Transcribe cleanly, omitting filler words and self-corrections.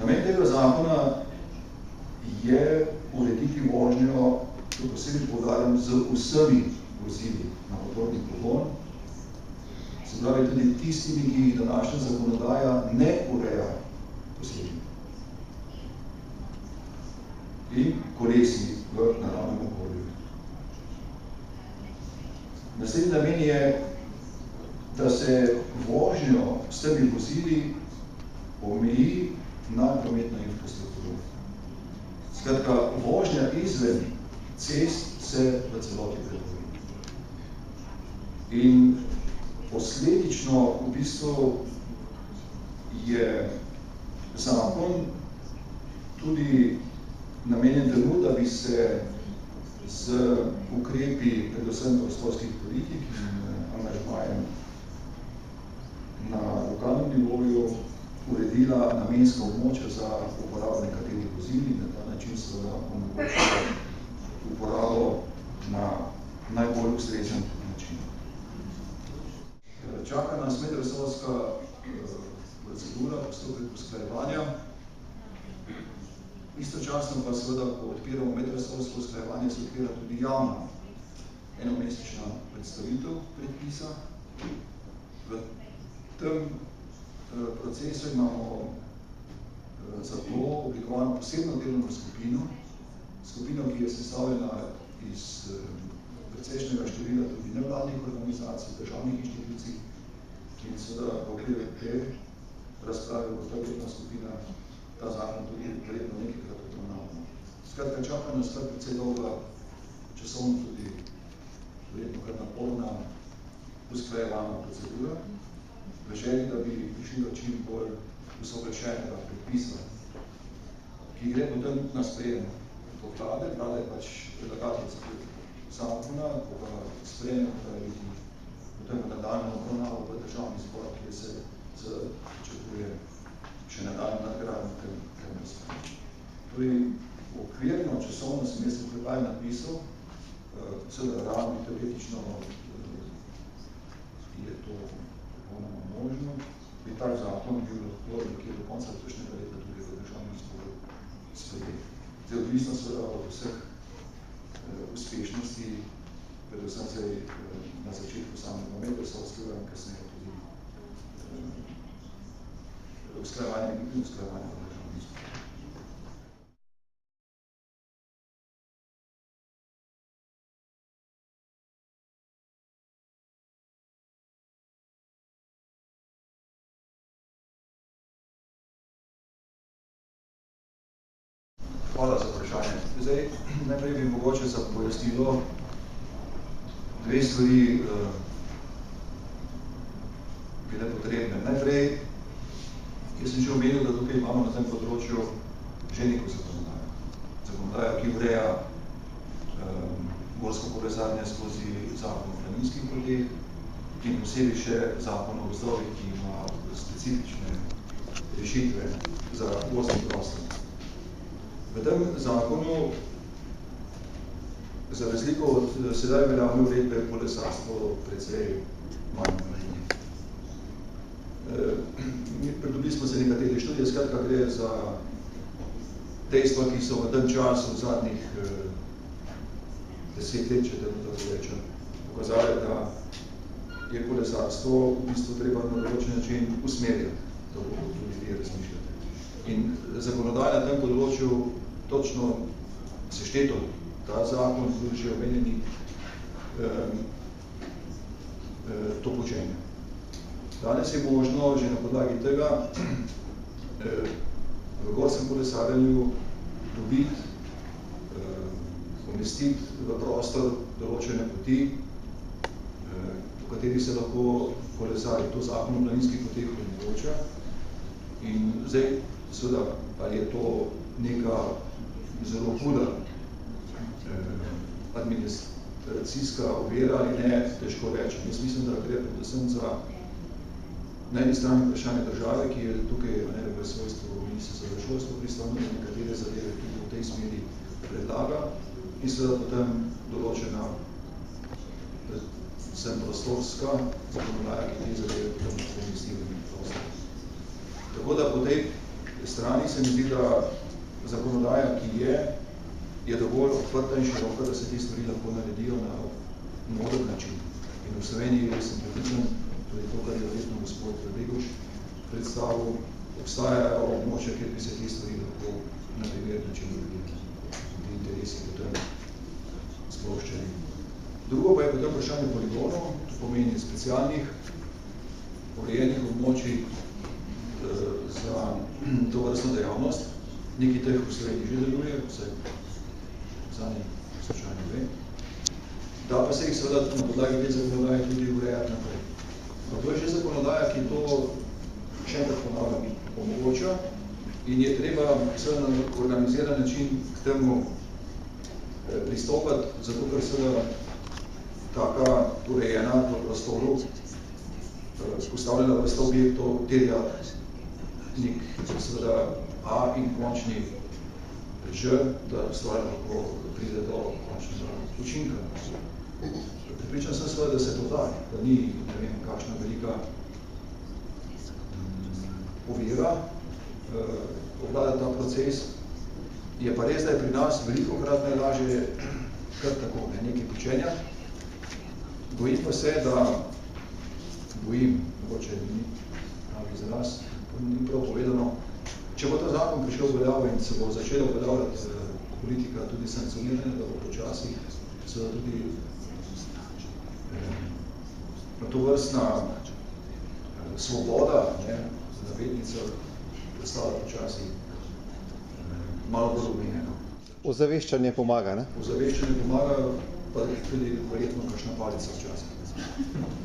Namen tega zakona je urediti vožnjo, to posebej poudarjam, z vsemi vozili na motorni pogon, se pravi tudi tistimi, ki jih današnja zakonodaja ne ureja posebej. In kolesi v naravnem okolju. Naslednji namen je, da se vožnjo s temi vozili omeji na prometno infrastrukturo. Skratka, vožnja izven cest se v celoti prepoveduje. In posledično v bistvu je zakon tudi namenjen temu, da bi se z ukrepi predvsem prostorskih politik in angažmajem na lokalnem nivoju uredila namenska območja za uporabo nekaterih vozil in na ta način seveda omogočila uporabo na najbolj ustrezen način. Čaka nas medresorska procedura, postopek usklajevanja. Istočasno pa seveda, ko odpiramo medresorsko usklajevanje, se odpira tudi javna enomesečna predstavitev predpisa. V tem procesu imamo zato oblikovano posebno delovno skupino, ki je sestavljena iz precejšnjega števila tudi nevladnih organizacij, državnih inštitucij in seveda v okviru te razprave bo ta delovna skupina ta zakon tudi verjetno nekajkrat obravnavamo. Skratka, čaka nas kar precej dolga časovno tudi verjetno kar naporna usklajevana procedura, v želji, da bi prišli do čim bolj usoglašenega predpisa, ki gre potem na sprejem do vlade. Vlada je pač predlagateljica zakona, ko ga sprejme, potem v nadaljnjo obravnavo v državni zbor, kjer se pričakuje še nadaljnjo nadgradnjo tem razpravljanja. Torej, okvirno časovno sem jaz v napisal, seveda ravno teoretično je to popolnoma možno, bi tak zakon bil lahko nekje do konca letošnjega leta tudi v državnem zboru sprejet. Zdaj, odvisno seveda od vseh uspešnosti, predvsem zdaj na začetku samega medresorskega in kasneje tudi usklajevanje v državnem zboru. Hvala za vprašanje. Zdaj, najprej bi mogoče za pojasnilo dve stvari bile potrebne. Najprej, jaz sem že omenil, da tukaj imamo na tem področju že neko zakonodajo. Zakonodajo, ki ureja gorsko povezanje skozi zakon o planinskih poteh in posebej še zakon o gozdovih, ki ima specifične rešitve za gozdni prostor. V tem zakonu, za razliko od sedaj veljavne uredbe, kolesarstvo precej manj omejeno. Pridobili smo se nekatere študije, skratka gre za dejstva, ki so v tem času v zadnjih 10 let, če tako rečem, pokazali, da je kolesarstvo v bistvu treba na določen način usmerjati, da bo ljudje razmišljati. In zakonodaja na tem področju točno sešteto ta zakon, tudi že omenjeni, to počenje. Danes je možno že na podlagi tega v gorskem kolesarjenju dobiti, umestiti v prostor določene poti, po kateri se lahko kolesari. To zakon o planinskih poteh omogoča. In zdaj, seveda, ali je to neka zelo huda administracijska ovira ali ne, težko rečem. Jaz mislim, da gre predvsem za na eni strani vprašanje države, ki je tukaj v svojstvu ministrstva za šolstvo pristojno, da nekatere zadeve tudi v tej smeri predlaga in seveda potem določena predvsem prostorska zakonodaja, ki te zadeve potem investira v prostor. Tako da po tej strani se mi zdi, da zakonodaja, ki je dovolj odprta in široka, da se te stvari lahko naredijo na moder način. In v Sloveniji sem prepričan, tudi to, kar je verjetno gospod Begoš predstavil, obstajajo območja, kjer bi se te stvari lahko na primer način naredili. Ti interesi potem sploščeni. Drugo pa je potem vprašanje poligonov, to pomeni specialnih, urejenih območij za to vrstno dejavnost. Nekaj teh v Sloveniji že deluje, vse zadnji slučajno ve. Da pa se jih seveda na podlagi te zakonodaje tudi urejati naprej. To je že zakonodaja, ki to še enkrat ponavljam omogoča in je treba seveda na organiziran način k temu pristopati, zato ker seveda taka urejena v prostoru postavljena vrsta objektov terja nek seveda A in končni Ž, da stvar lahko pride do končnega učinka. Pripričan sem seveda, da se to da, da ni ne vem, kakšna velika ovira obvladati ta proces. Je pa res, da je pri nas veliko krat najlažje kar tako, nekaj počenja. Bojim pa se, da mogoče ni pravi za nas, ni prav povedano, če bo ta zakon prišel v veljavo in se bo začela uveljavljati politika tudi sankcioniranja, da bo počasi seveda tudi to vrstna svoboda, navednica, predstavlja počasi malo bolj omenjeno. Ozaveščanje pomaga, ne? Ozaveščanje pomaga, pa tudi verjetno kakšna palica včasih.